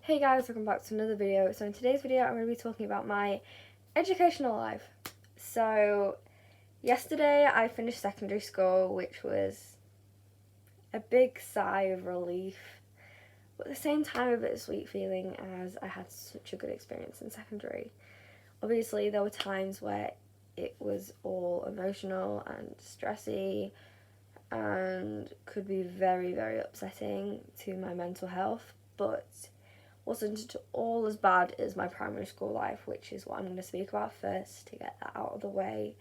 Hey guys, welcome back to another video. So in today's video I'm going to be talking about my educational life. So yesterday I finished secondary school, which was a big sigh of relief, but at the same time a bittersweet feeling as I had such a good experience in secondary. Obviously there were times where it was all emotional and stressy and could be very upsetting to my mental health, but wasn't all as bad as my primary school life, which is what I'm going to speak about first to get that out of the way.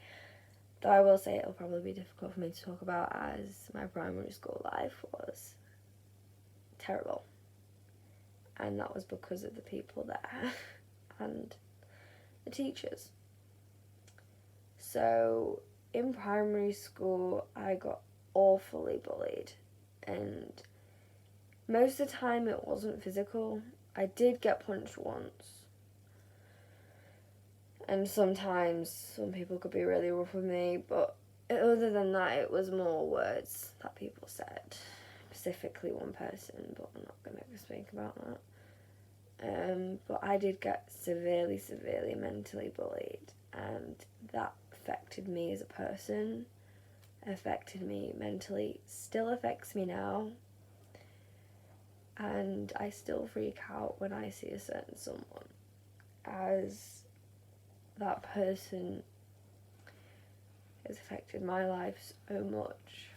Though I will say it'll probably be difficult for me to talk about as my primary school life was terrible. And that was because of the people there and the teachers. So in primary school I got awfully bullied, and most of the time it wasn't physical. I did get punched once, and sometimes some people could be really rough with me, but other than that it was more words that people said, specifically one person, but I'm not going to speak about that. But I did get severely mentally bullied, and that affected me as a person, affected me mentally, still affects me now. And I still freak out when I see a certain someone, as that person has affected my life so much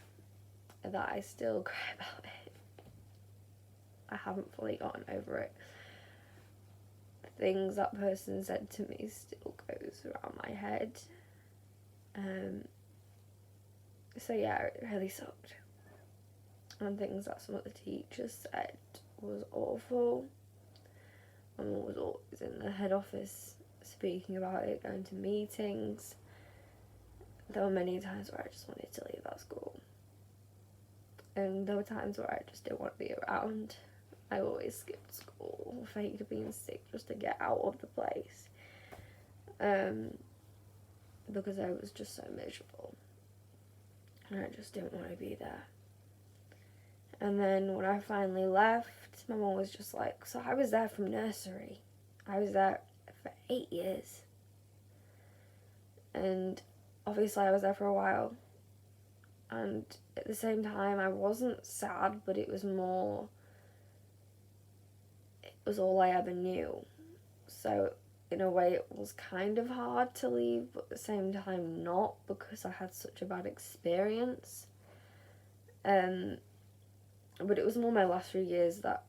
that I still cry about it. I haven't fully gotten over it. The things that person said to me still goes around my head. So yeah, it really sucked. And things that some of the teachers said was awful. My mum was always in the head office speaking about it, going to meetings. There were many times where I just wanted to leave that school. And there were times where I just didn't want to be around. I always skipped school, faked being sick just to get out of the place. Because I was just so miserable. And I just didn't want to be there. And then when I finally left, my mum was just like, so I was there from nursery. I was there for 8 years. And obviously I was there for a while. And at the same time, I wasn't sad, but it was all I ever knew. So in a way it was kind of hard to leave, but at the same time not, because I had such a bad experience. But it was more my last 3 years that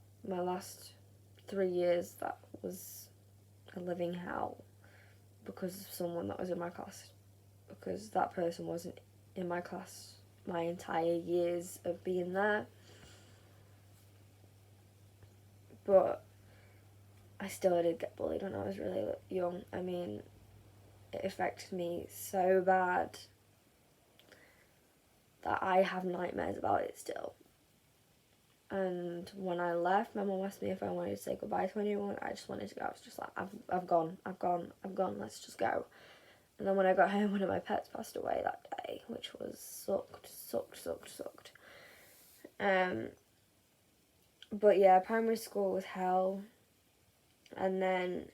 was a living hell because of someone that was in my class, because that person wasn't in my class my entire years of being there. But I still did get bullied when I was really young. I mean, it affected me so bad that I have nightmares about it still. And when I left, my mum asked me if I wanted to say goodbye to anyone. I just wanted to go. I was just like, I've gone, let's just go. And then when I got home, one of my pets passed away that day, which was sucked. But yeah, primary school was hell. And then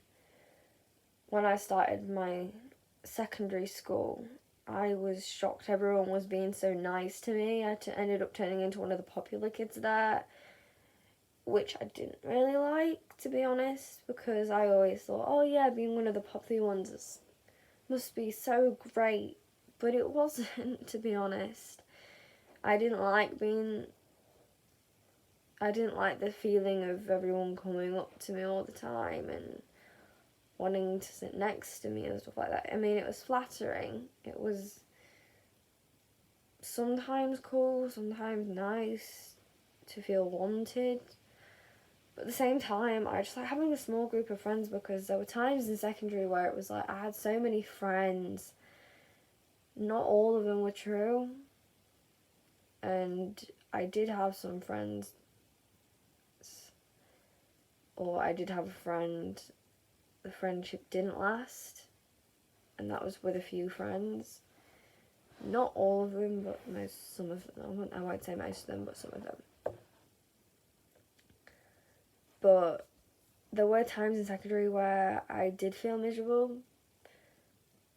when I started my secondary school, I was shocked everyone was being so nice to me. I ended up turning into one of the popular kids there, which I didn't really like, to be honest, because I always thought, oh yeah, being one of the popular ones must be so great, but it wasn't, to be honest. I didn't like the feeling of everyone coming up to me all the time and wanting to sit next to me and stuff like that. I mean, it was flattering. It was sometimes cool, sometimes nice to feel wanted. But at the same time, I just like having a small group of friends, because there were times in secondary where it was like I had so many friends. Not all of them were true. And I did have some friends, or I did have a friend, the friendship didn't last, and that was with a few friends. Not all of them, but some of them. I won't say most of them, but some of them. But there were times in secondary where I did feel miserable,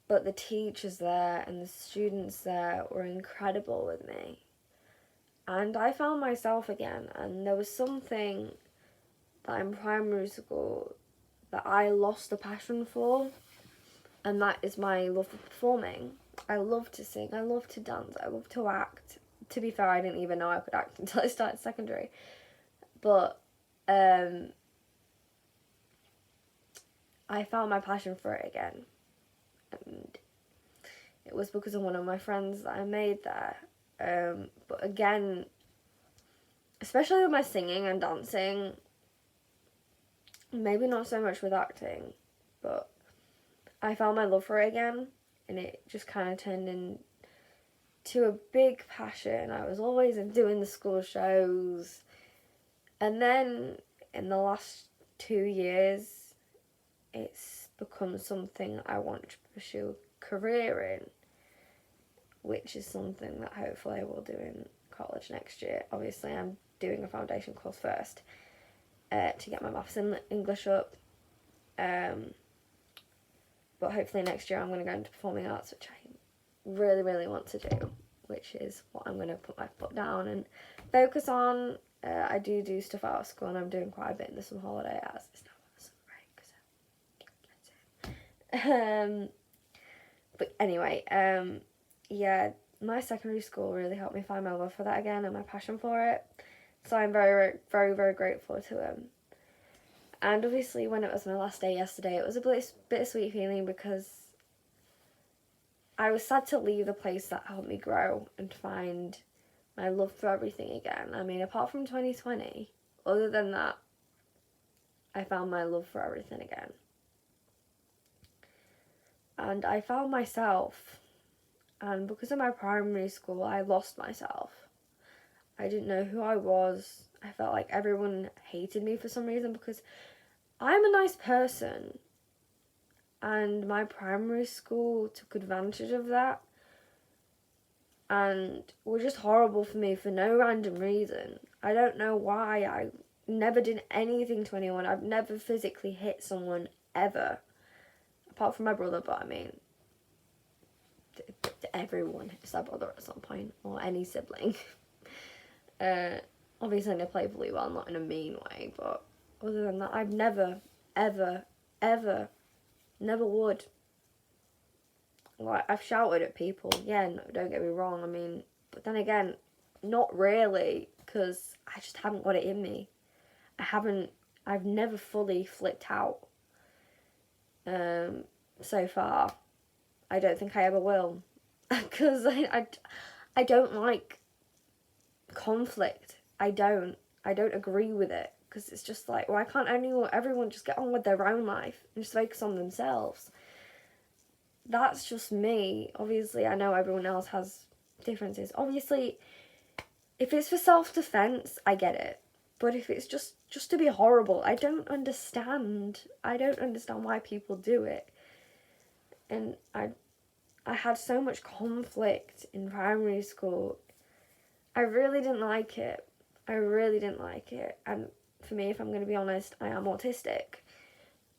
but the teachers there and the students there were incredible with me. And I found myself again, and there was something that in primary school that I lost the passion for, and that is my love for performing. I love to sing, I love to dance, I love to act. To be fair, I didn't even know I could act until I started secondary. But I found my passion for it again. And it was because of one of my friends that I made there. But again, especially with my singing and dancing, maybe not so much with acting, but I found my love for it again, and it just kind of turned into a big passion. I was always doing the school shows, and then in the last 2 years, it's become something I want to pursue a career in, which is something that hopefully I will do in college next year. Obviously, I'm doing a foundation course first to get my maths and English up. But hopefully next year I'm going to go into performing arts, which I really, really want to do, which is what I'm going to put my foot down and focus on. I do stuff out of school, and I'm doing quite a bit in the summer holiday as it's now summer break. So. But anyway, yeah, my secondary school really helped me find my love for that again and my passion for it. So I'm very, very, very grateful to them. And obviously when it was my last day yesterday, it was a bittersweet feeling because I was sad to leave the place that helped me grow and find my love for everything again. I mean, apart from 2020, other than that, I found my love for everything again. And I found myself, and because of my primary school, I lost myself. I didn't know who I was. I felt like everyone hated me for some reason because I'm a nice person. And my primary school took advantage of that and were just horrible for me for no random reason. I don't know why. I never did anything to anyone. I've never physically hit someone ever. Apart from my brother, but I mean, everyone hits their brother at some point, or any sibling. Obviously I play really well, not in a mean way, but other than that, I've never, ever, ever, never would. Like, I've shouted at people, yeah, no, don't get me wrong, I mean, but then again, not really, because I just haven't got it in me. I've never fully flipped out, so far. I don't think I ever will, because I don't like conflict. I don't agree with it, because it's just like, why can't everyone just get on with their own life and just focus on themselves? That's just me. Obviously, I know everyone else has differences. Obviously, if it's for self-defense, I get it. But if it's just to be horrible, I don't understand. I don't understand why people do it. And I had so much conflict in primary school. I really didn't like it. And for me, if I'm going to be honest, I am autistic.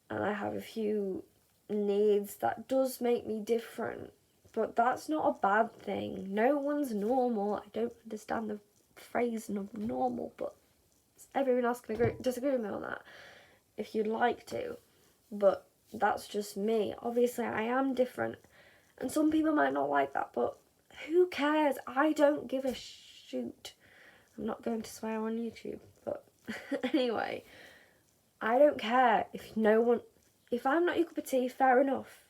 And I have a few needs that does make me different. But that's not a bad thing. No one's normal. I don't understand the phrase normal, but everyone else can disagree with me on that if you'd like to. But that's just me. Obviously, I am different. And some people might not like that, but who cares? I don't give a shoot. I'm not going to swear on YouTube, but anyway, I don't care if I'm not your cup of tea, fair enough.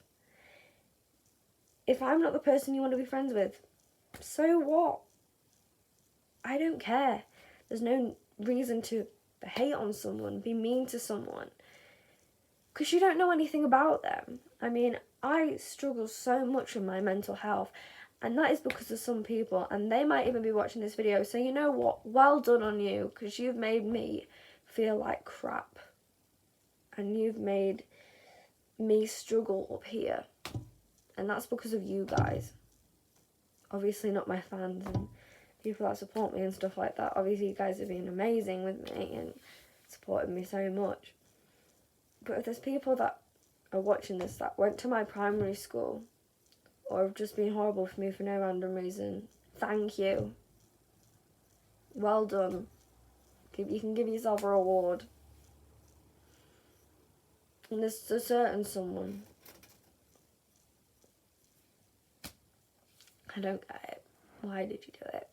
If I'm not the person you want to be friends with, so what? I don't care. There's no reason to hate on someone, be mean to someone, because you don't know anything about them. I mean, I struggle so much with my mental health, and that is because of some people, and they might even be watching this video, so you know what? Well done on you, because you've made me feel like crap. And you've made me struggle up here. And that's because of you guys. Obviously not my fans and people that support me and stuff like that. Obviously you guys have been amazing with me and supported me so much. But if there's people that are watching this that went to my primary school or have just been horrible for me for no random reason, thank you. Well done. You can give yourself a reward. And there's a certain someone. I don't get it. Why did you do it?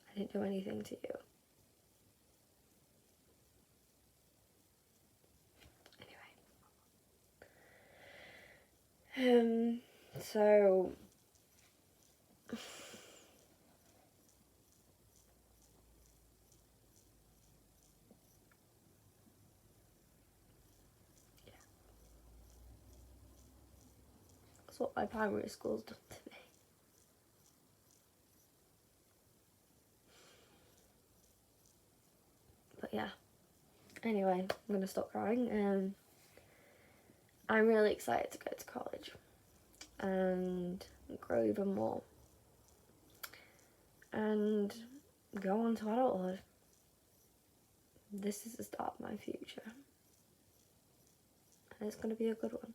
I didn't do anything to you. So yeah, that's what my primary school's done to me. But yeah. Anyway, I'm gonna stop crying. I'm really excited to go to college and grow even more and go on to adulthood. This is the start of my future, and it's going to be a good one.